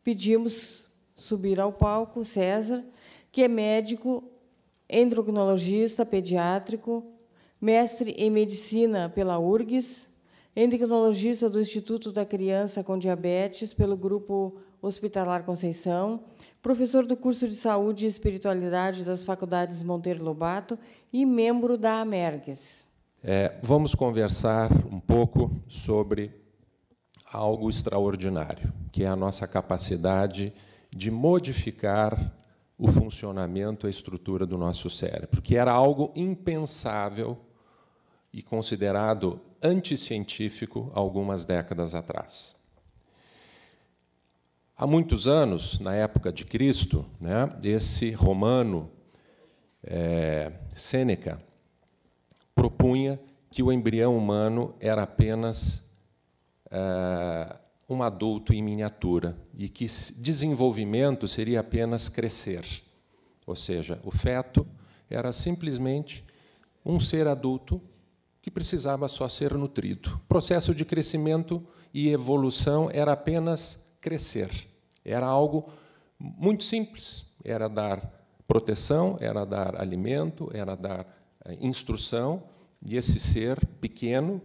pedimos subir ao palco César, que é médico, endocrinologista pediátrico, mestre em medicina pela URGS, endocrinologista do Instituto da Criança com Diabetes pelo Grupo Hospitalar Conceição, professor do curso de Saúde e Espiritualidade das Faculdades Monteiro Lobato e membro da Amergues. Vamos conversar um pouco sobre algo extraordinário, que é a nossa capacidade de modificar o funcionamento, a estrutura do nosso cérebro, que era algo impensável e considerado anticientífico algumas décadas atrás. Há muitos anos, na época de Cristo, esse romano, Sêneca, propunha que o embrião humano era apenas um adulto em miniatura e que desenvolvimento seria apenas crescer. Ou seja, o feto era simplesmente um ser adulto que precisava só ser nutrido. O processo de crescimento e evolução era apenas crescer. Era algo muito simples. Era dar proteção, era dar alimento, era dar instrução, e esse ser pequeno,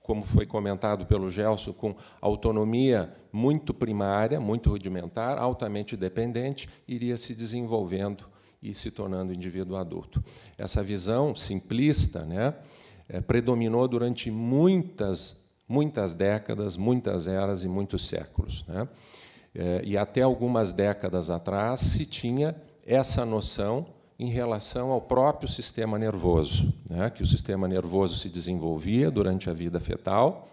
como foi comentado pelo Gelson, com autonomia muito primária, muito rudimentar, altamente dependente, iria se desenvolvendo e se tornando indivíduo adulto. Essa visão simplista, predominou durante muitas décadas, muitas eras e muitos séculos. E até algumas décadas atrás se tinha essa noção em relação ao próprio sistema nervoso, que o sistema nervoso se desenvolvia durante a vida fetal,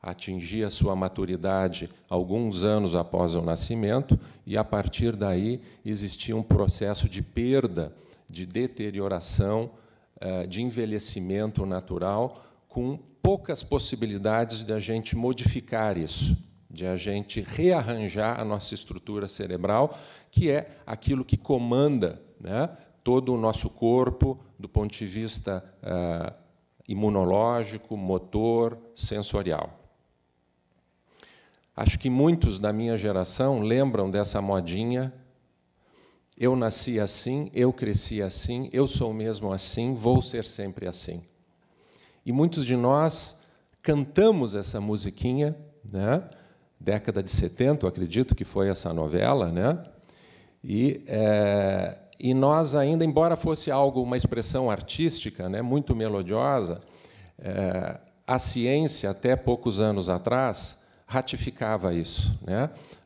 atingia sua maturidade alguns anos após o nascimento, e, a partir daí, existia um processo de perda, de deterioração, de envelhecimento natural, com poucas possibilidades de a gente modificar isso, de a gente rearranjar a nossa estrutura cerebral, que é aquilo que comanda todo o nosso corpo, do ponto de vista imunológico, motor, sensorial. Acho que muitos da minha geração lembram dessa modinha: eu nasci assim, eu cresci assim, eu sou mesmo assim, vou ser sempre assim. E muitos de nós cantamos essa musiquinha, década de 70, eu acredito que foi essa novela, e nós ainda, embora fosse algo, uma expressão artística, muito melodiosa, a ciência, até poucos anos atrás, ratificava isso.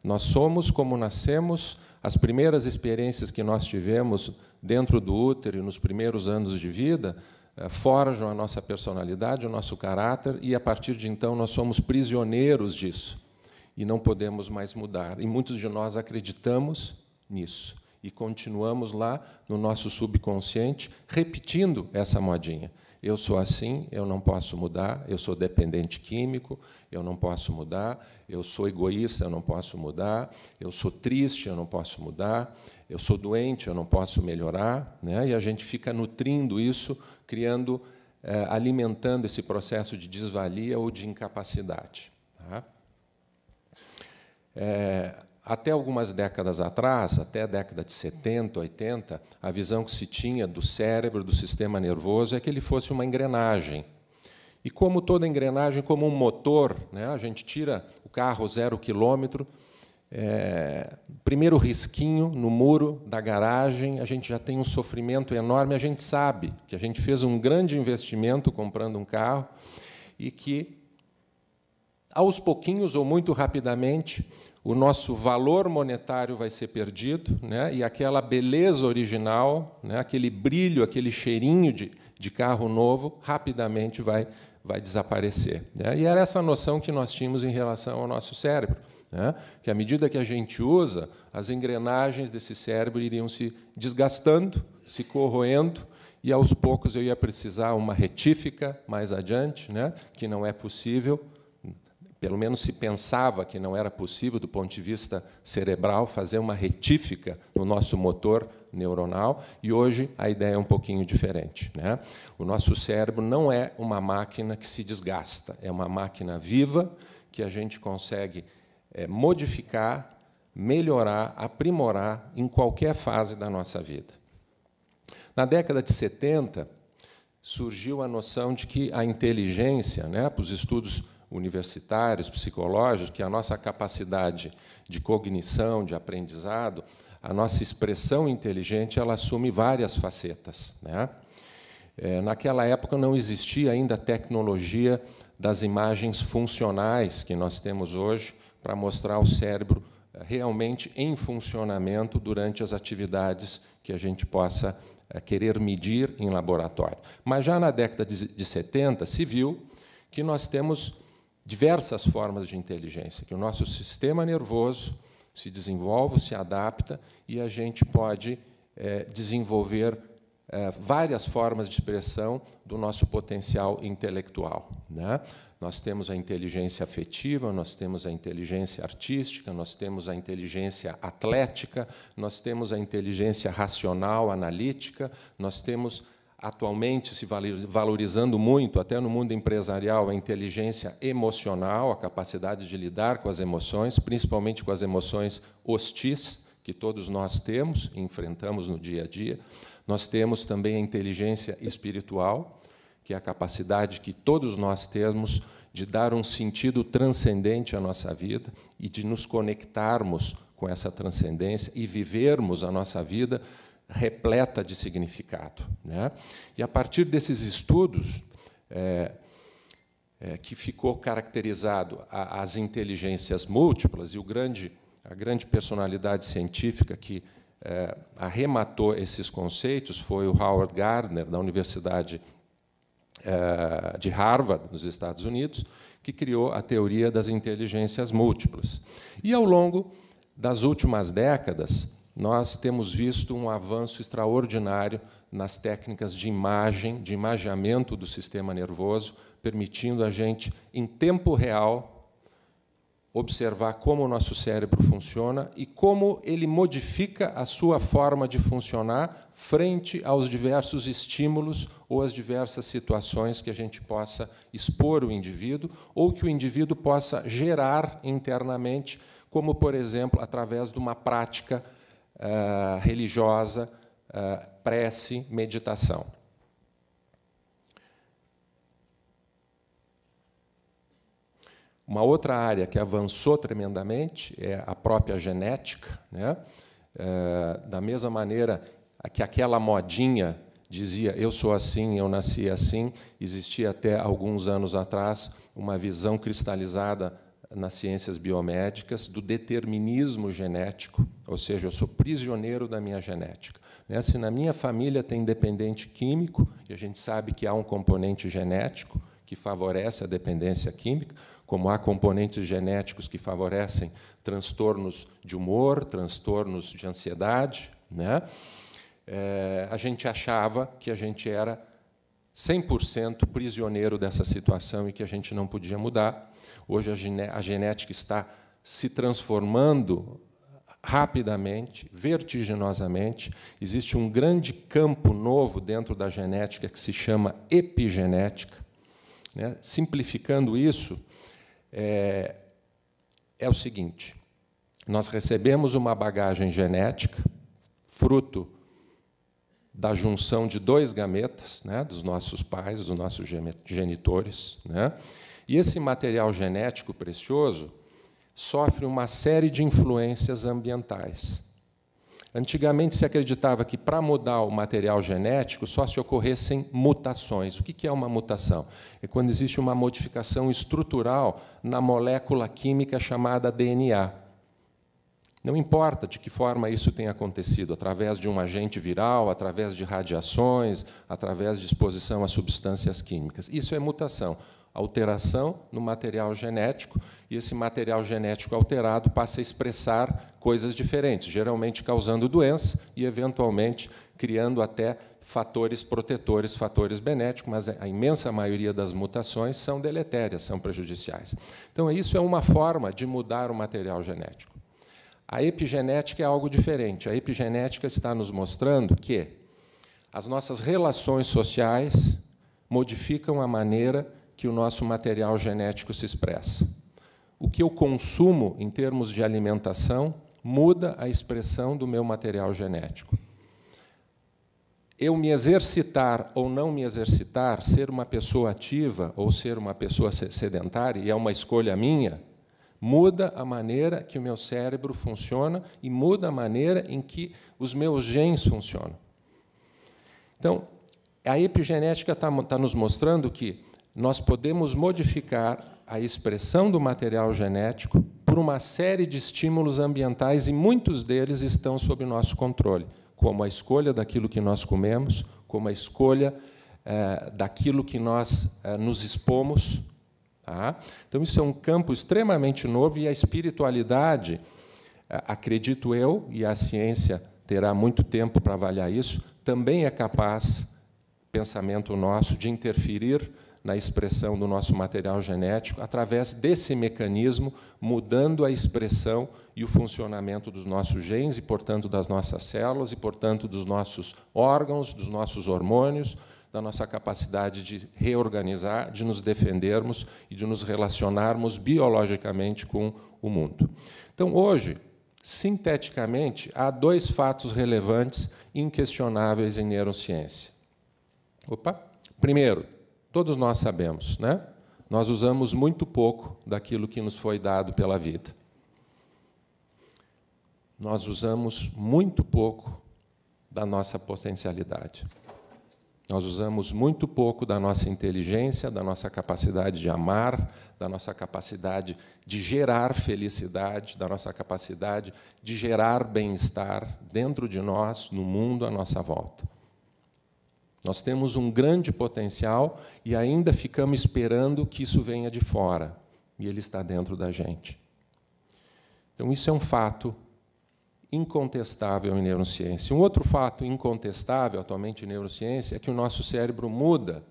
Nós somos como nascemos, as primeiras experiências que nós tivemos dentro do útero e nos primeiros anos de vida forjam a nossa personalidade, o nosso caráter, e, a partir de então, nós somos prisioneiros disso e não podemos mais mudar. E muitos de nós acreditamos nisso e continuamos lá no nosso subconsciente repetindo essa modinha. Eu sou assim, eu não posso mudar, eu sou dependente químico, eu não posso mudar, eu sou egoísta, eu não posso mudar, eu sou triste, eu não posso mudar, eu sou doente, eu não posso melhorar, e a gente fica nutrindo isso, criando, alimentando esse processo de desvalia ou de incapacidade. Até algumas décadas atrás, até a década de 70, 80, a visão que se tinha do cérebro, do sistema nervoso, é que ele fosse uma engrenagem. E, como toda engrenagem, como um motor, a gente tira o carro 0 km, primeiro risquinho no muro da garagem, a gente já tem um sofrimento enorme, a gente sabe que a gente fez um grande investimento comprando um carro e que, aos pouquinhos ou muito rapidamente, o nosso valor monetário vai ser perdido, e aquela beleza original, aquele brilho, aquele cheirinho de carro novo, rapidamente vai desaparecer. E era essa noção que nós tínhamos em relação ao nosso cérebro, que, à medida que a gente usa, as engrenagens desse cérebro iriam se desgastando, se corroendo, e, aos poucos, eu ia precisar uma retífica mais adiante, que não é possível. Pelo menos se pensava que não era possível, do ponto de vista cerebral, fazer uma retífica no nosso motor neuronal, e hoje a ideia é um pouquinho diferente. O nosso cérebro não é uma máquina que se desgasta, é uma máquina viva que a gente consegue modificar, melhorar, aprimorar em qualquer fase da nossa vida. Na década de 70, surgiu a noção de que a inteligência, para os estudos universitários, psicológicos, que a nossa capacidade de cognição, de aprendizado, a nossa expressão inteligente, ela assume várias facetas. Naquela época não existia ainda a tecnologia das imagens funcionais que nós temos hoje para mostrar o cérebro realmente em funcionamento durante as atividades que a gente possa querer medir em laboratório. Mas já na década de 70 se viu que nós temos diversas formas de inteligência, que o nosso sistema nervoso se desenvolve, se adapta, e a gente pode desenvolver várias formas de expressão do nosso potencial intelectual. Nós temos a inteligência afetiva, nós temos a inteligência artística, nós temos a inteligência atlética, nós temos a inteligência racional, analítica, nós temos, atualmente, se valorizando muito, até no mundo empresarial, a inteligência emocional, a capacidade de lidar com as emoções, principalmente com as emoções hostis, que todos nós temos e enfrentamos no dia a dia. Nós temos também a inteligência espiritual, que é a capacidade que todos nós temos de dar um sentido transcendente à nossa vida e de nos conectarmos com essa transcendência e vivermos a nossa vida repleta de significado. E, a partir desses estudos, que ficou caracterizado as inteligências múltiplas, e a grande personalidade científica que arrematou esses conceitos foi o Howard Gardner, da Universidade de Harvard, nos Estados Unidos, que criou a teoria das inteligências múltiplas. E, ao longo das últimas décadas, nós temos visto um avanço extraordinário nas técnicas de imagem, de imageamento do sistema nervoso, permitindo a gente, em tempo real, observar como o nosso cérebro funciona e como ele modifica a sua forma de funcionar frente aos diversos estímulos ou às diversas situações que a gente possa expor o indivíduo ou que o indivíduo possa gerar internamente, como, por exemplo, através de uma prática religiosa, prece, meditação. Uma outra área que avançou tremendamente é a própria genética. Da mesma maneira que aquela modinha dizia eu sou assim, eu nasci assim, existia até alguns anos atrás uma visão cristalizada nas ciências biomédicas do determinismo genético, ou seja, eu sou prisioneiro da minha genética. Se na minha família tem dependente químico, e a gente sabe que há um componente genético que favorece a dependência química, como há componentes genéticos que favorecem transtornos de humor, transtornos de ansiedade, a gente achava que a gente era 100% prisioneiro dessa situação e que a gente não podia mudar. Hoje a genética está se transformando rapidamente, vertiginosamente. Existe um grande campo novo dentro da genética que se chama epigenética. Simplificando isso, é o seguinte: nós recebemos uma bagagem genética, fruto da junção de dois gametas, dos nossos pais, dos nossos genitores, e esse material genético precioso sofre uma série de influências ambientais. Antigamente se acreditava que, para mudar o material genético, só se ocorressem mutações. O que é uma mutação? É quando existe uma modificação estrutural na molécula química chamada DNA. Não importa de que forma isso tenha acontecido, através de um agente viral, através de radiações, através de exposição a substâncias químicas. Isso é mutação, alteração no material genético, e esse material genético alterado passa a expressar coisas diferentes, geralmente causando doença e, eventualmente, criando até fatores protetores, fatores benéficos, mas a imensa maioria das mutações são deletérias, são prejudiciais. Então, isso é uma forma de mudar o material genético. A epigenética é algo diferente. A epigenética está nos mostrando que as nossas relações sociais modificam a maneira que o nosso material genético se expressa. O que eu consumo em termos de alimentação muda a expressão do meu material genético. Eu me exercitar ou não me exercitar, ser uma pessoa ativa ou ser uma pessoa sedentária, e é uma escolha minha, muda a maneira que o meu cérebro funciona e muda a maneira em que os meus genes funcionam. Então, a epigenética está nos mostrando que nós podemos modificar a expressão do material genético por uma série de estímulos ambientais, e muitos deles estão sob nosso controle, como a escolha daquilo que nós comemos, como a escolha daquilo que nós nos expomos. Tá? Então, isso é um campo extremamente novo, e a espiritualidade, acredito eu, e a ciência terá muito tempo para avaliar isso, também é capaz, pensamento nosso, de interferir na expressão do nosso material genético, através desse mecanismo, mudando a expressão e o funcionamento dos nossos genes, e, portanto, das nossas células, e, portanto, dos nossos órgãos, dos nossos hormônios, da nossa capacidade de reorganizar, de nos defendermos e de nos relacionarmos biologicamente com o mundo. Então, hoje, sinteticamente, há 2 fatos relevantes, inquestionáveis em neurociência. Primeiro, todos nós sabemos, né? Nós usamos muito pouco daquilo que nos foi dado pela vida. Nós usamos muito pouco da nossa potencialidade. Nós usamos muito pouco da nossa inteligência, da nossa capacidade de amar, da nossa capacidade de gerar felicidade, da nossa capacidade de gerar bem-estar dentro de nós, no mundo à nossa volta. Nós temos um grande potencial e ainda ficamos esperando que isso venha de fora, e ele está dentro da gente. Então, isso é um fato incontestável em neurociência. Um outro fato incontestável atualmente em neurociência é que o nosso cérebro muda.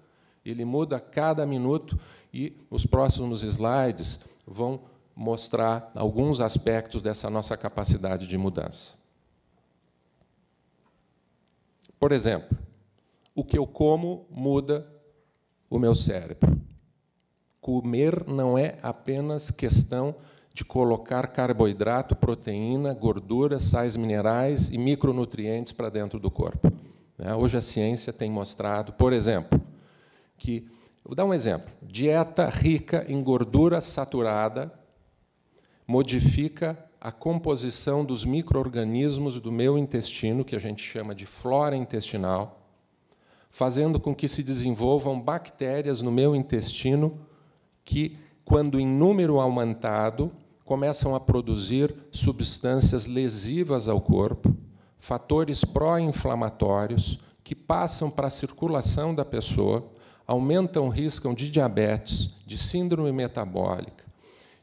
Ele muda a cada minuto, e os próximos slides vão mostrar alguns aspectos dessa nossa capacidade de mudança. Por exemplo, o que eu como muda o meu cérebro. Comer não é apenas questão de colocar carboidrato, proteína, gordura, sais minerais e micronutrientes para dentro do corpo. Hoje a ciência tem mostrado, por exemplo, que, vou dar um exemplo, dieta rica em gordura saturada modifica a composição dos micro-organismos do meu intestino, que a gente chama de flora intestinal, fazendo com que se desenvolvam bactérias no meu intestino que, quando em número aumentado, começam a produzir substâncias lesivas ao corpo, fatores pró-inflamatórios que passam para a circulação da pessoa, aumentam o risco de diabetes, de síndrome metabólica,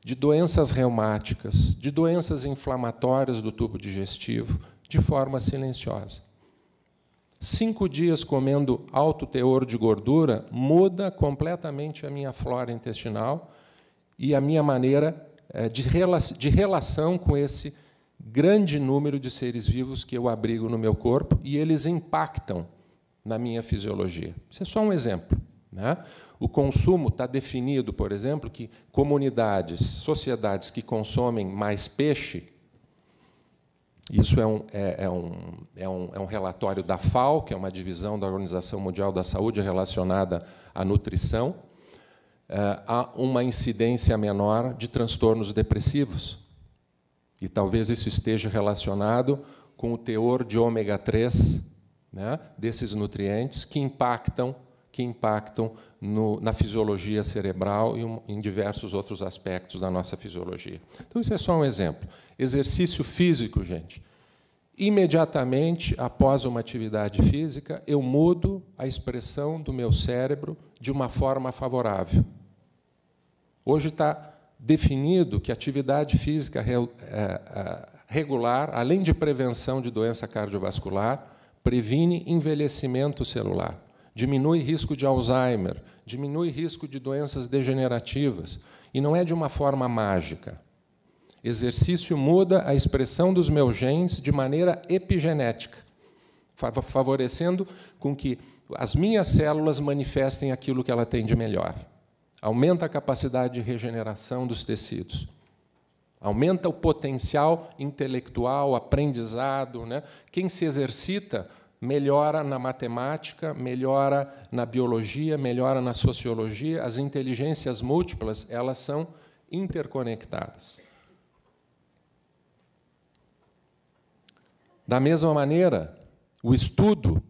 de doenças reumáticas, de doenças inflamatórias do tubo digestivo, de forma silenciosa. 5 dias comendo alto teor de gordura muda completamente a minha flora intestinal e a minha maneira de relação com esse grande número de seres vivos que eu abrigo no meu corpo, e eles impactam na minha fisiologia. Isso é só um exemplo, né? O consumo está definido, por exemplo, que comunidades, sociedades que consomem mais peixe, isso é um relatório da FAO, que é uma divisão da Organização Mundial da Saúde relacionada à nutrição, há uma incidência menor de transtornos depressivos. E talvez isso esteja relacionado com o teor de ômega 3, né, desses nutrientes que impactam na fisiologia cerebral e em diversos outros aspectos da nossa fisiologia. Então, isso é só um exemplo. Exercício físico, gente. Imediatamente após uma atividade física, eu mudo a expressão do meu cérebro de uma forma favorável. Hoje está definido que a atividade física regular, além de prevenção de doença cardiovascular, previne envelhecimento celular, diminui risco de Alzheimer, diminui risco de doenças degenerativas, e não é de uma forma mágica. Exercício muda a expressão dos meus genes de maneira epigenética, favorecendo com que as minhas células manifestem aquilo que ela tem de melhor. Aumenta a capacidade de regeneração dos tecidos. Aumenta o potencial intelectual, aprendizado, né? Quem se exercita melhora na matemática, melhora na biologia, melhora na sociologia. As inteligências múltiplas, elas são interconectadas. Da mesma maneira, o estudo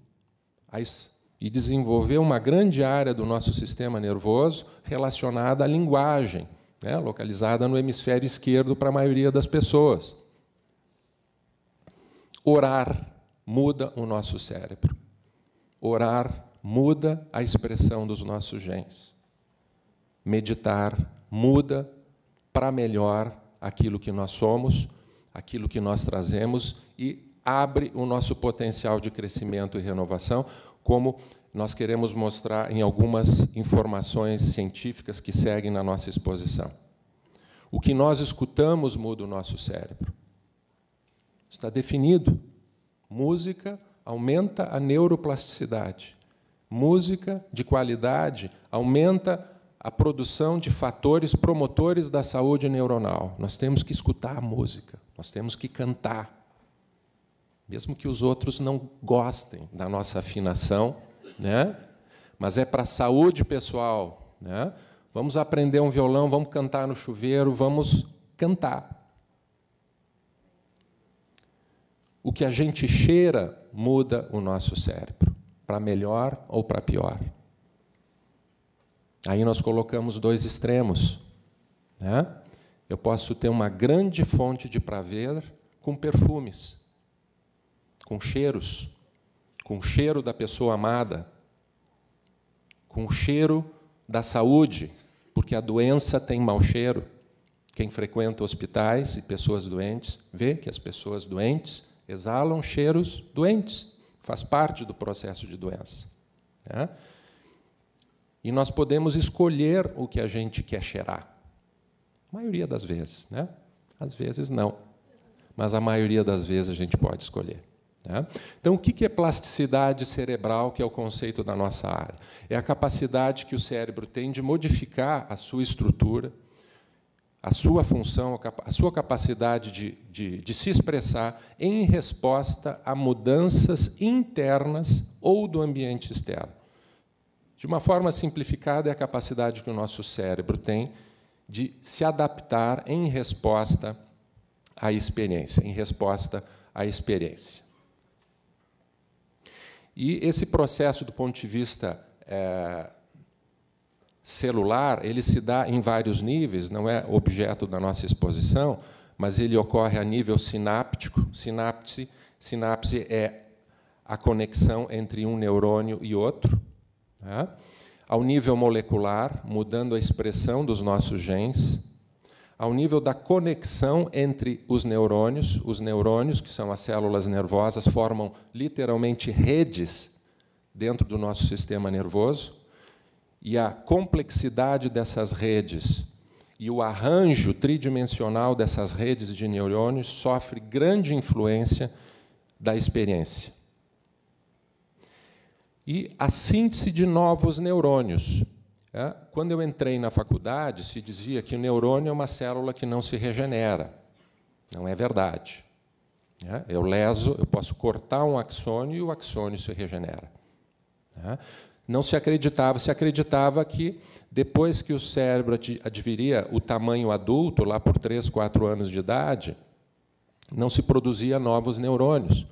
e desenvolver uma grande área do nosso sistema nervoso relacionada à linguagem, né, localizada no hemisfério esquerdo para a maioria das pessoas. Orar muda o nosso cérebro. Orar muda a expressão dos nossos genes. Meditar muda para melhor aquilo que nós somos, aquilo que nós trazemos e abre o nosso potencial de crescimento e renovação, como nós queremos mostrar em algumas informações científicas que seguem na nossa exposição. O que nós escutamos muda o nosso cérebro. Está definido. Música aumenta a neuroplasticidade. Música de qualidade aumenta a produção de fatores promotores da saúde neuronal. Nós temos que escutar a música, nós temos que cantar. Mesmo que os outros não gostem da nossa afinação, né? Mas é para a saúde pessoal, né? Vamos aprender um violão, vamos cantar no chuveiro, vamos cantar. O que a gente cheira muda o nosso cérebro, para melhor ou para pior. Aí nós colocamos dois extremos, né? Eu posso ter uma grande fonte de prazer com perfumes, com cheiros, com o cheiro da pessoa amada, com o cheiro da saúde, porque a doença tem mau cheiro. Quem frequenta hospitais e pessoas doentes vê que as pessoas doentes exalam cheiros doentes, faz parte do processo de doença, né? E nós podemos escolher o que a gente quer cheirar. A maioria das vezes, né? Às vezes não, mas a maioria das vezes a gente pode escolher. Então, o que é plasticidade cerebral, que é o conceito da nossa área? É a capacidade que o cérebro tem de modificar a sua estrutura, a sua função, a sua capacidade de se expressar em resposta a mudanças internas ou do ambiente externo. De uma forma simplificada, é a capacidade que o nosso cérebro tem de se adaptar em resposta à experiência, E esse processo, do ponto de vista celular, ele se dá em vários níveis, não é objeto da nossa exposição, mas ele ocorre a nível sináptico. Sinapse é a conexão entre um neurônio e outro. Né? Ao nível molecular, mudando a expressão dos nossos genes. Ao nível da conexão entre os neurônios, que são as células nervosas, formam literalmente redes dentro do nosso sistema nervoso, e a complexidade dessas redes e o arranjo tridimensional dessas redes de neurônios sofre grande influência da experiência. E a síntese de novos neurônios. Quando eu entrei na faculdade, se dizia que o neurônio é uma célula que não se regenera. Não é verdade. Eu posso cortar um axônio e o axônio se regenera. Não se acreditava que, depois que o cérebro adquiria o tamanho adulto, lá por 3, 4 anos de idade, não se produzia novos neurônios.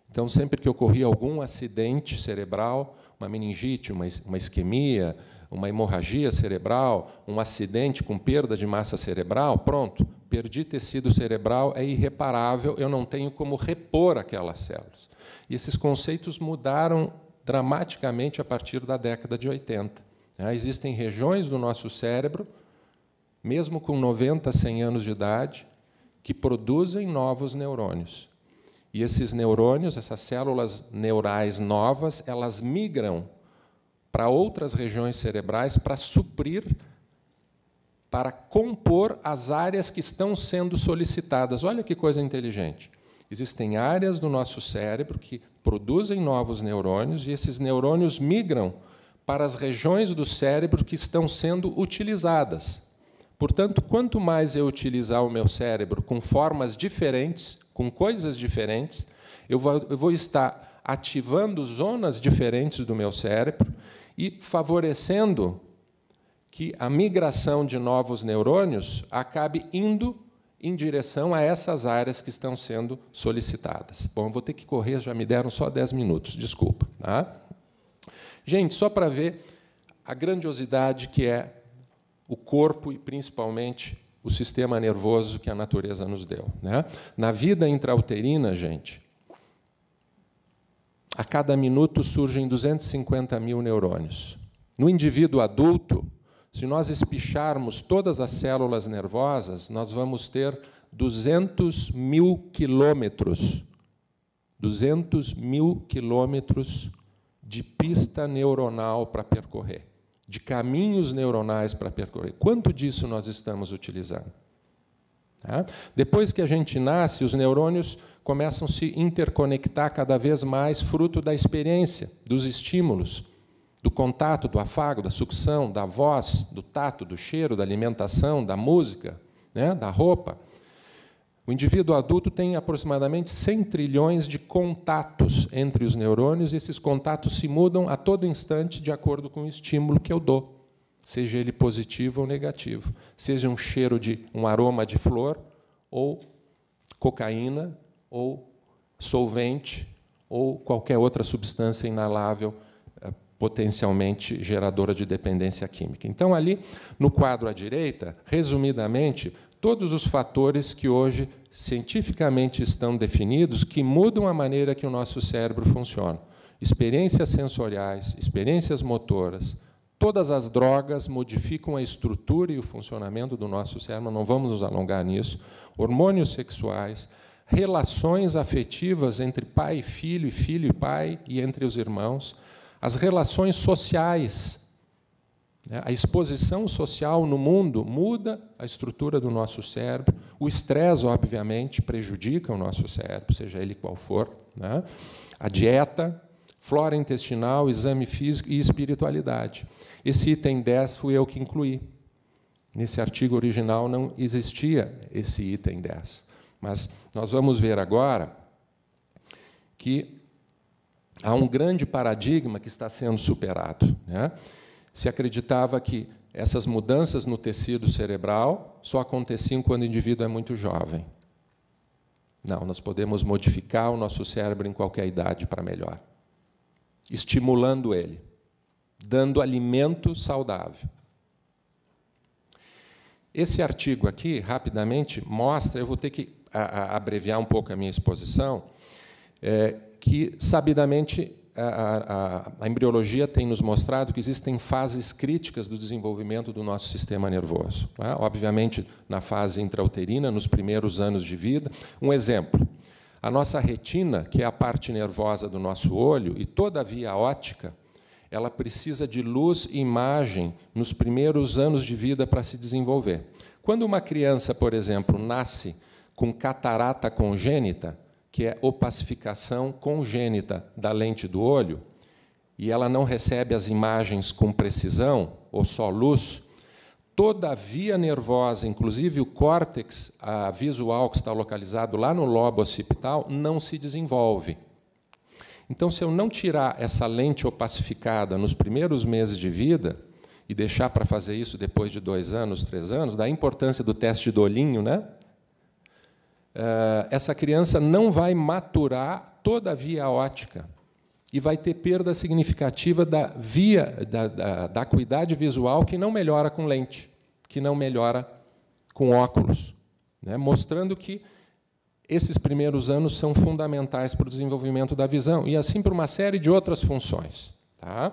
Então, sempre que ocorria algum acidente cerebral, uma meningite, uma isquemia, uma hemorragia cerebral, um acidente com perda de massa cerebral, pronto, perdi tecido cerebral, é irreparável, eu não tenho como repor aquelas células. E esses conceitos mudaram dramaticamente a partir da década de 80. Existem regiões do nosso cérebro, mesmo com 90, 100 anos de idade, que produzem novos neurônios. E esses neurônios, essas células neurais novas, elas migram para outras regiões cerebrais para suprir, para compor as áreas que estão sendo solicitadas. Olha que coisa inteligente. Existem áreas do nosso cérebro que produzem novos neurônios e esses neurônios migram para as regiões do cérebro que estão sendo utilizadas Portanto, quanto mais eu utilizar o meu cérebro com formas diferentes, com coisas diferentes, eu vou estar ativando zonas diferentes do meu cérebro e favorecendo que a migração de novos neurônios acabe indo em direção a essas áreas que estão sendo solicitadas. Bom, vou ter que correr, já me deram só 10 minutos, desculpa. Tá? Gente, só para ver a grandiosidade que é o corpo e, principalmente, o sistema nervoso que a natureza nos deu. Né? Na vida intrauterina, gente, a cada minuto surgem 250 mil neurônios. No indivíduo adulto, se nós espicharmos todas as células nervosas, nós vamos ter 200 mil quilômetros. 200 mil quilômetros de pista neuronal para percorrer, de caminhos neuronais para percorrer. Quanto disso nós estamos utilizando? Tá? Depois que a gente nasce, os neurônios começam a se interconectar cada vez mais, fruto da experiência, dos estímulos, do contato, do afago, da sucção, da voz, do tato, do cheiro, da alimentação, da música, né, da roupa. O indivíduo adulto tem aproximadamente 100 trilhões de contatos entre os neurônios, e esses contatos se mudam a todo instante de acordo com o estímulo que eu dou, seja ele positivo ou negativo, seja um cheiro de um aroma de flor, ou cocaína, ou solvente, ou qualquer outra substância inalável potencialmente geradora de dependência química. Então, ali, no quadro à direita, resumidamente, todos os fatores que hoje cientificamente estão definidos que mudam a maneira que o nosso cérebro funciona. Experiências sensoriais, experiências motoras, todas as drogas modificam a estrutura e o funcionamento do nosso cérebro, não vamos nos alongar nisso, hormônios sexuais, relações afetivas entre pai e filho e pai, e entre os irmãos, as relações sociais, a exposição social no mundo muda a estrutura do nosso cérebro. O estresse, obviamente, prejudica o nosso cérebro, seja ele qual for. Né? A dieta, flora intestinal, exame físico e espiritualidade. Esse item 10 fui eu que incluí. Nesse artigo original não existia esse item 10. Mas nós vamos ver agora que há um grande paradigma que está sendo superado. Né? Se acreditava que essas mudanças no tecido cerebral só aconteciam quando o indivíduo é muito jovem. Não, nós podemos modificar o nosso cérebro em qualquer idade para melhor, estimulando ele, dando alimento saudável. Esse artigo aqui, rapidamente, mostra, eu vou ter que abreviar um pouco a minha exposição, que, sabidamente, a embriologia tem nos mostrado que existem fases críticas do desenvolvimento do nosso sistema nervoso. Né? Obviamente, na fase intrauterina, nos primeiros anos de vida. Um exemplo, a nossa retina, que é a parte nervosa do nosso olho, e toda a via óptica, ela precisa de luz e imagem nos primeiros anos de vida para se desenvolver. Quando uma criança, por exemplo, nasce com catarata congênita, que é opacificação congênita da lente do olho, e ela não recebe as imagens com precisão, ou só luz, toda a via nervosa, inclusive o córtex visual, que está localizado lá no lobo occipital, não se desenvolve. Então, se eu não tirar essa lente opacificada nos primeiros meses de vida, e deixar para fazer isso depois de 2 anos, 3 anos, da importância do teste do olhinho, né? Essa criança não vai maturar toda a via óptica e vai ter perda significativa da acuidade visual, que não melhora com lente, que não melhora com óculos, né? Mostrando que esses primeiros anos são fundamentais para o desenvolvimento da visão, e assim para uma série de outras funções. Tá?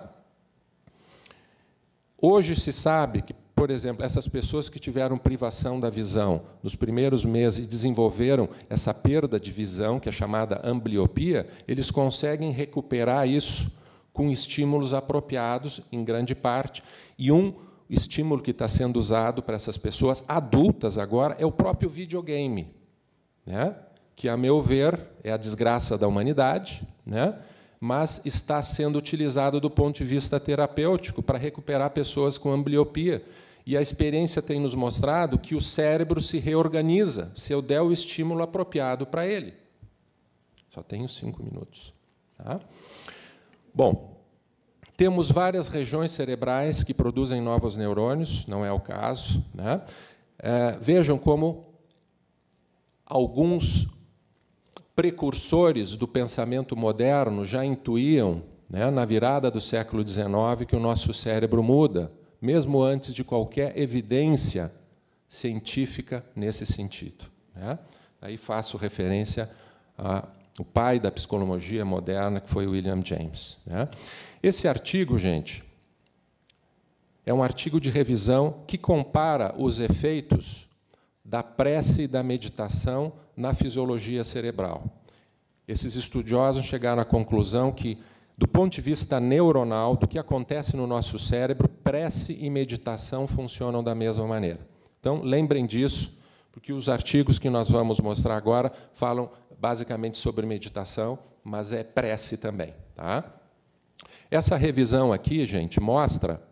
Hoje se sabe que, por exemplo, essas pessoas que tiveram privação da visão nos primeiros meses e desenvolveram essa perda de visão, que é chamada ambliopia, eles conseguem recuperar isso com estímulos apropriados, em grande parte. E um estímulo que está sendo usado para essas pessoas adultas agora é o próprio videogame, né? Que, a meu ver, é a desgraça da humanidade, né? Mas está sendo utilizado do ponto de vista terapêutico para recuperar pessoas com ambliopia. E a experiência tem nos mostrado que o cérebro se reorganiza se eu der o estímulo apropriado para ele. Só tenho 5 minutos. Tá? Bom, temos várias regiões cerebrais que produzem novos neurônios, não é o caso, né? Vejam como alguns precursores do pensamento moderno já intuíam, né, na virada do século XIX, que o nosso cérebro muda, mesmo antes de qualquer evidência científica nesse sentido, né? Aí faço referência ao pai da psicologia moderna, que foi William James, né? Esse artigo, gente, é um artigo de revisão que compara os efeitos da prece e da meditação na fisiologia cerebral. Esses estudiosos chegaram à conclusão que, do ponto de vista neuronal, do que acontece no nosso cérebro, prece e meditação funcionam da mesma maneira. Então, lembrem disso, porque os artigos que nós vamos mostrar agora falam basicamente sobre meditação, mas é prece também. Tá? Essa revisão aqui, gente, mostra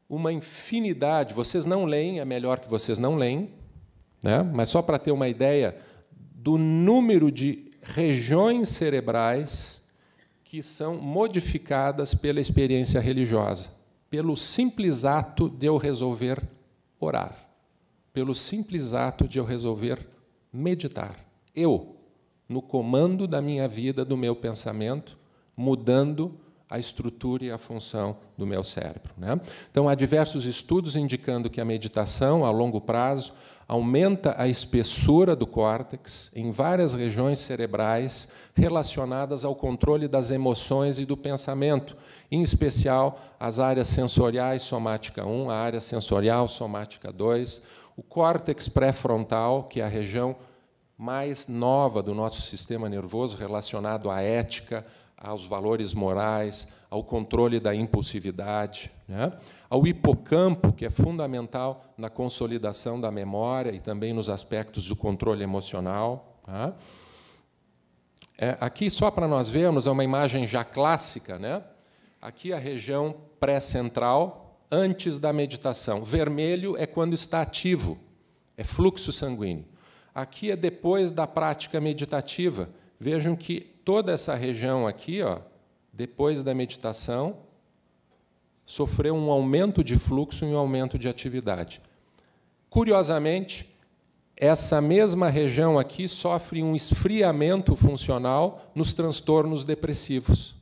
uma infinidade. Vocês não leem, é melhor que vocês não leem, né? Mas só para ter uma ideia do número de regiões cerebrais que são modificadas pela experiência religiosa, pelo simples ato de eu resolver orar, pelo simples ato de eu resolver meditar. Eu, no comando da minha vida, do meu pensamento, mudando a estrutura e a função do meu cérebro, né? Então, há diversos estudos indicando que a meditação, a longo prazo, aumenta a espessura do córtex em várias regiões cerebrais relacionadas ao controle das emoções e do pensamento, em especial as áreas sensoriais, somática 1, a área sensorial, somática 2, o córtex pré-frontal, que é a região mais nova do nosso sistema nervoso, relacionado à ética, aos valores morais, ao controle da impulsividade, né? Ao hipocampo, que é fundamental na consolidação da memória e também nos aspectos do controle emocional. Tá? Aqui, só para nós vermos, é uma imagem já clássica, né? Aqui a região pré-central, antes da meditação. Vermelho é quando está ativo, é fluxo sanguíneo. Aqui é depois da prática meditativa. Vejam que toda essa região aqui, ó, depois da meditação, sofreu um aumento de fluxo e um aumento de atividade. Curiosamente, essa mesma região aqui sofre um esfriamento funcional nos transtornos depressivos.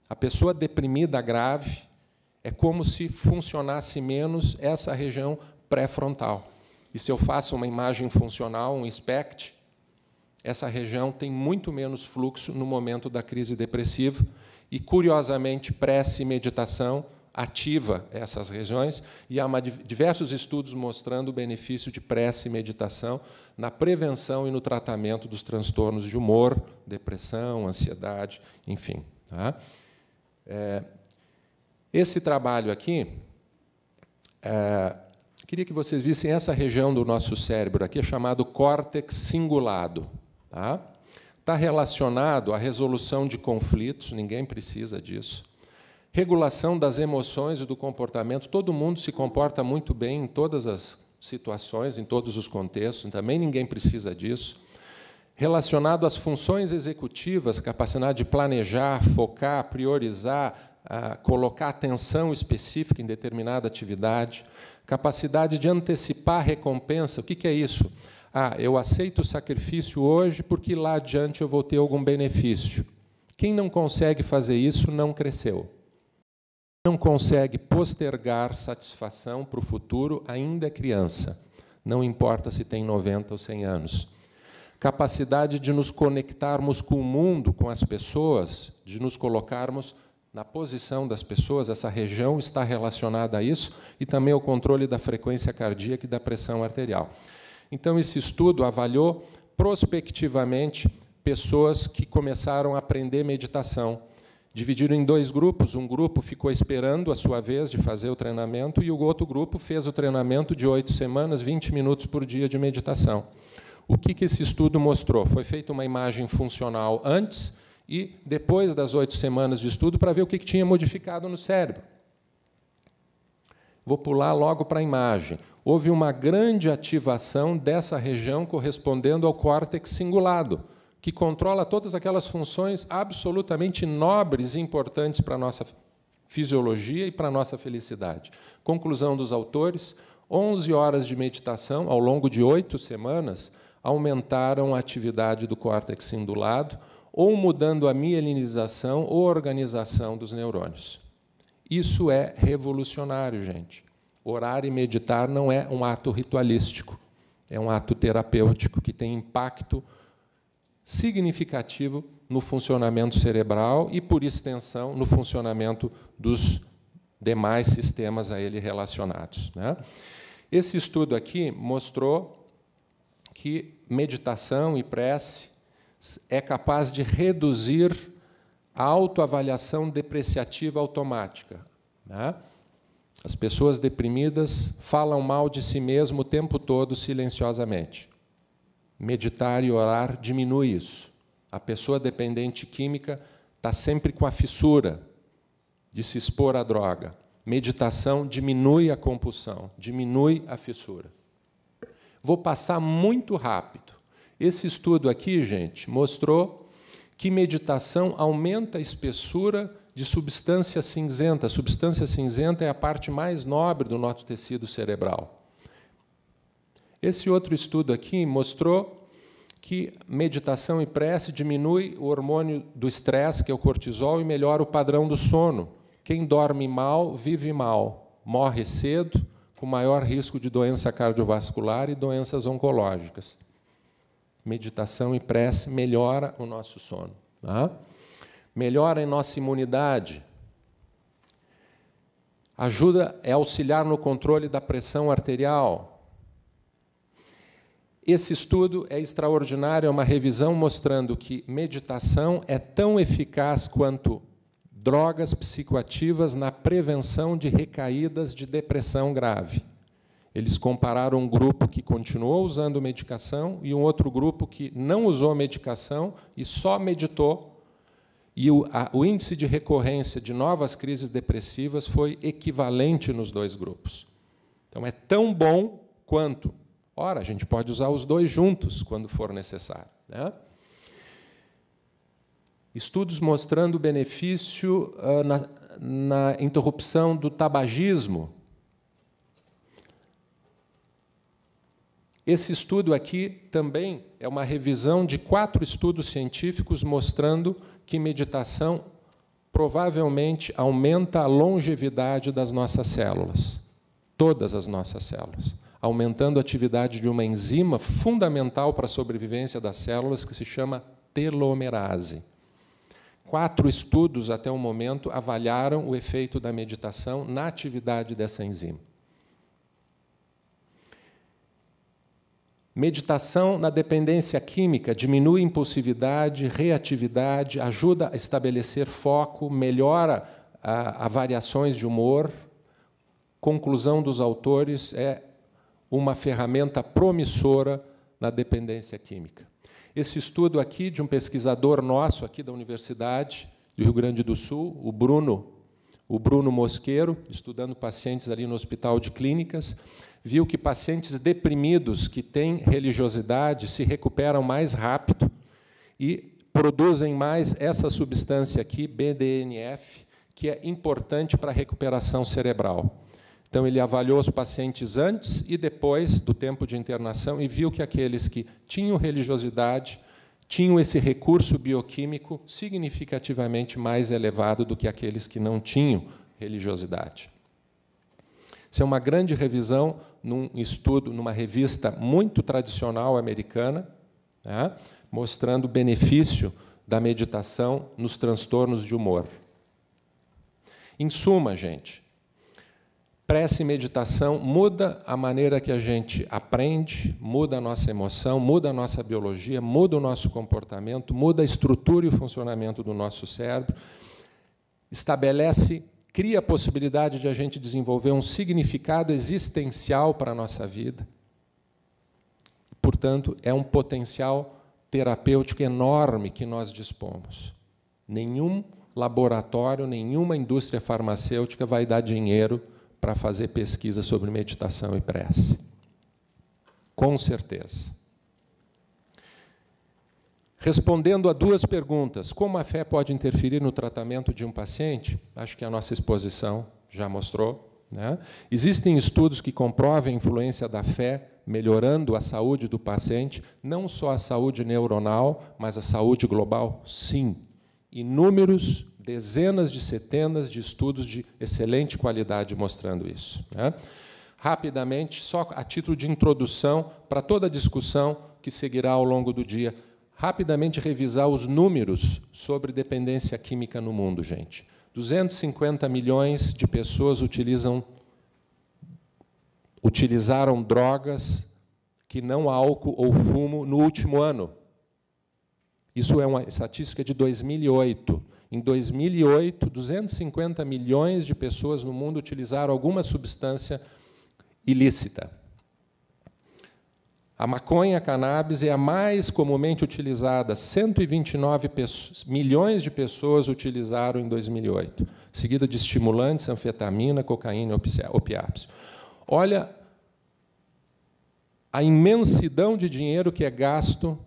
A pessoa deprimida grave é como se funcionasse menos essa região pré-frontal. E se eu faço uma imagem funcional, um SPECT, essa região tem muito menos fluxo no momento da crise depressiva e, curiosamente, prece e meditação ativa essas regiões e há diversos estudos mostrando o benefício de prece e meditação na prevenção e no tratamento dos transtornos de humor, depressão, ansiedade, enfim. Tá? Esse trabalho aqui, queria que vocês vissem essa região do nosso cérebro aqui, é chamado córtex cingulado. Está relacionado à resolução de conflitos, ninguém precisa disso. Regulação das emoções e do comportamento, todo mundo se comporta muito bem em todas as situações, em todos os contextos, também ninguém precisa disso. Relacionado às funções executivas, capacidade de planejar, focar, priorizar, colocar atenção específica em determinada atividade, capacidade de antecipar a recompensa. O que é isso? Eu aceito o sacrifício hoje porque lá adiante eu vou ter algum benefício. Quem não consegue fazer isso não cresceu. Não consegue postergar satisfação para o futuro, ainda é criança. Não importa se tem 90 ou 100 anos. Capacidade de nos conectarmos com o mundo, com as pessoas, de nos colocarmos na posição das pessoas, essa região está relacionada a isso, e também ao controle da frequência cardíaca e da pressão arterial. Então, esse estudo avaliou prospectivamente pessoas que começaram a aprender meditação. Dividiram em 2 grupos. Um grupo ficou esperando a sua vez de fazer o treinamento e o outro grupo fez o treinamento de 8 semanas, 20 minutos por dia de meditação. O que esse estudo mostrou? Foi feita uma imagem funcional antes e depois das 8 semanas de estudo para ver o que tinha modificado no cérebro. Vou pular logo para a imagem. Houve uma grande ativação dessa região correspondendo ao córtex cingulado, que controla todas aquelas funções absolutamente nobres e importantes para a nossa fisiologia e para a nossa felicidade. Conclusão dos autores: 11 horas de meditação ao longo de 8 semanas aumentaram a atividade do córtex cingulado, ou mudando a mielinização ou organização dos neurônios. Isso é revolucionário, gente. Orar e meditar não é um ato ritualístico, é um ato terapêutico que tem impacto significativo no funcionamento cerebral e, por extensão, no funcionamento dos demais sistemas a ele relacionados, né? Esse estudo aqui mostrou que meditação e prece é capaz de reduzir a autoavaliação depreciativa automática, né? As pessoas deprimidas falam mal de si mesmo o tempo todo, silenciosamente. Meditar e orar diminui isso. A pessoa dependente química está sempre com a fissura de se expor à droga. Meditação diminui a compulsão, diminui a fissura. Vou passar muito rápido. Esse estudo aqui, gente, mostrou que meditação aumenta a espessura de substância cinzenta. A substância cinzenta é a parte mais nobre do nosso tecido cerebral. Esse outro estudo aqui mostrou que meditação e prece diminui o hormônio do estresse, que é o cortisol, e melhora o padrão do sono. Quem dorme mal, vive mal, morre cedo, com maior risco de doença cardiovascular e doenças oncológicas. Meditação e prece melhora o nosso sono, tá? Melhora a nossa imunidade, ajuda a auxiliar no controle da pressão arterial. Esse estudo é extraordinário, é uma revisão mostrando que meditação é tão eficaz quanto drogas psicoativas na prevenção de recaídas de depressão grave. Eles compararam um grupo que continuou usando medicação e um outro grupo que não usou medicação e só meditou. E o índice de recorrência de novas crises depressivas foi equivalente nos dois grupos. Então, é tão bom quanto. Ora, a gente pode usar os dois juntos, quando for necessário, né? Estudos mostrando o benefício na interrupção do tabagismo. Esse estudo aqui também é uma revisão de 4 estudos científicos mostrando que meditação provavelmente aumenta a longevidade das nossas células, todas as nossas células, aumentando a atividade de uma enzima fundamental para a sobrevivência das células, que se chama telomerase. 4 estudos, até o momento, avaliaram o efeito da meditação na atividade dessa enzima. Meditação na dependência química diminui impulsividade, reatividade, ajuda a estabelecer foco, melhora a variações de humor. Conclusão dos autores, é uma ferramenta promissora na dependência química. Esse estudo aqui, de um pesquisador nosso aqui da Universidade do Rio Grande do Sul, o Bruno Mosqueiro, estudando pacientes ali no Hospital de Clínicas, viu que pacientes deprimidos que têm religiosidade se recuperam mais rápido e produzem mais essa substância aqui, BDNF, que é importante para a recuperação cerebral. Então, ele avaliou os pacientes antes e depois do tempo de internação e viu que aqueles que tinham religiosidade tinham esse recurso bioquímico significativamente mais elevado do que aqueles que não tinham religiosidade. Isso é uma grande revisão num estudo, numa revista muito tradicional americana, né, mostrando o benefício da meditação nos transtornos de humor. Em suma, gente, prece e meditação muda a maneira que a gente aprende, muda a nossa emoção, muda a nossa biologia, muda o nosso comportamento, muda a estrutura e o funcionamento do nosso cérebro, cria a possibilidade de a gente desenvolver um significado existencial para a nossa vida. Portanto, é um potencial terapêutico enorme que nós dispomos. Nenhum laboratório, nenhuma indústria farmacêutica vai dar dinheiro para fazer pesquisa sobre meditação e prece. Com certeza. Respondendo a duas perguntas, como a fé pode interferir no tratamento de um paciente? Acho que a nossa exposição já mostrou, né? Existem estudos que comprovam a influência da fé melhorando a saúde do paciente, não só a saúde neuronal, mas a saúde global? Sim. Inúmeros, dezenas de centenas de estudos de excelente qualidade mostrando isso, né? Rapidamente, só a título de introdução para toda a discussão que seguirá ao longo do dia, rapidamente revisar os números sobre dependência química no mundo, gente. 250 milhões de pessoas utilizaram drogas que não álcool ou fumo no último ano. Isso é uma estatística de 2008. Em 2008, 250 milhões de pessoas no mundo utilizaram alguma substância ilícita. A maconha, a cannabis é a mais comumente utilizada. 129 milhões de pessoas utilizaram em 2008, seguida de estimulantes, anfetamina, cocaína e opiáceos. Olha a imensidão de dinheiro que é gasto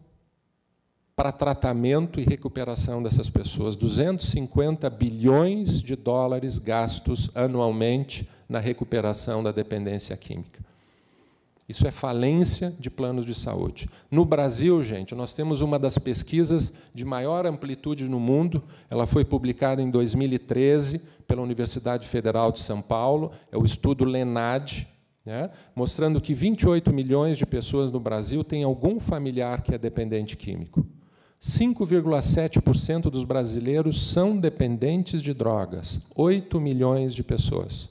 para tratamento e recuperação dessas pessoas. 250 bilhões de dólares gastos anualmente na recuperação da dependência química. Isso é falência de planos de saúde. No Brasil, gente, nós temos uma das pesquisas de maior amplitude no mundo. Ela foi publicada em 2013 pela Universidade Federal de São Paulo. É o estudo LENAD, né, mostrando que 28 milhões de pessoas no Brasil têm algum familiar que é dependente químico. 5,7% dos brasileiros são dependentes de drogas. 8 milhões de pessoas.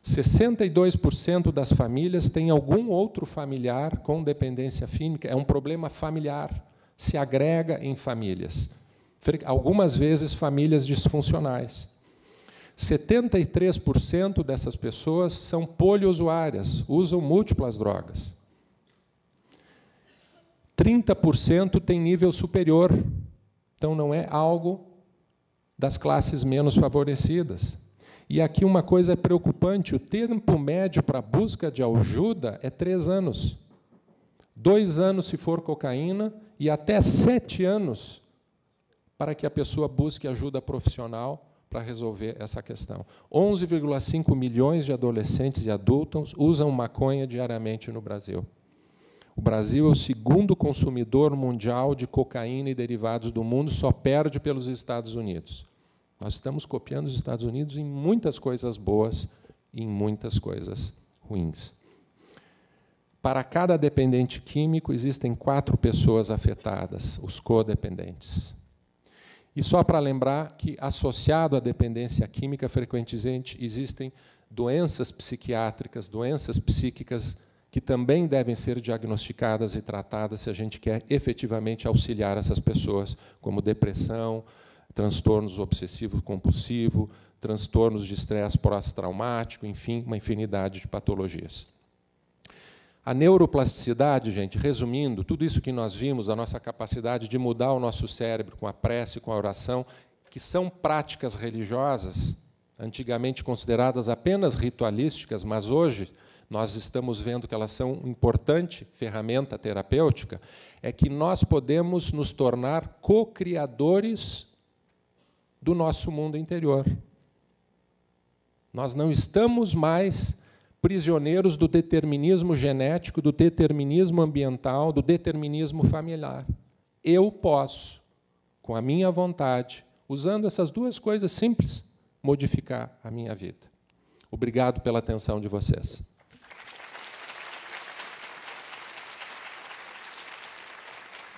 62% das famílias têm algum outro familiar com dependência química. É um problema familiar, se agrega em famílias. Algumas vezes, famílias disfuncionais. 73% dessas pessoas são poliusuárias, usam múltiplas drogas. 30% têm nível superior. Então, não é algo das classes menos favorecidas. E aqui uma coisa preocupante, o tempo médio para a busca de ajuda é 3 anos. 2 anos se for cocaína e até 7 anos para que a pessoa busque ajuda profissional para resolver essa questão. 11,5 milhões de adolescentes e adultos usam maconha diariamente no Brasil. O Brasil é o segundo consumidor mundial de cocaína e derivados do mundo, só perde pelos Estados Unidos. Nós estamos copiando os Estados Unidos em muitas coisas boas e em muitas coisas ruins. Para cada dependente químico, existem 4 pessoas afetadas, os codependentes. E só para lembrar que, associado à dependência química, frequentemente existem doenças psiquiátricas, doenças psíquicas, que também devem ser diagnosticadas e tratadas se a gente quer efetivamente auxiliar essas pessoas, como depressão, transtornos obsessivo-compulsivo, transtornos de estresse pós-traumático, enfim, uma infinidade de patologias. A neuroplasticidade, gente, resumindo, tudo isso que nós vimos, a nossa capacidade de mudar o nosso cérebro com a prece, com a oração, que são práticas religiosas, antigamente consideradas apenas ritualísticas, mas hoje nós estamos vendo que elas são uma importante ferramenta terapêutica, é que nós podemos nos tornar co-criadores do nosso mundo interior. Nós não estamos mais prisioneiros do determinismo genético, do determinismo ambiental, do determinismo familiar. Eu posso, com a minha vontade, usando essas 2 coisas simples, modificar a minha vida. Obrigado pela atenção de vocês.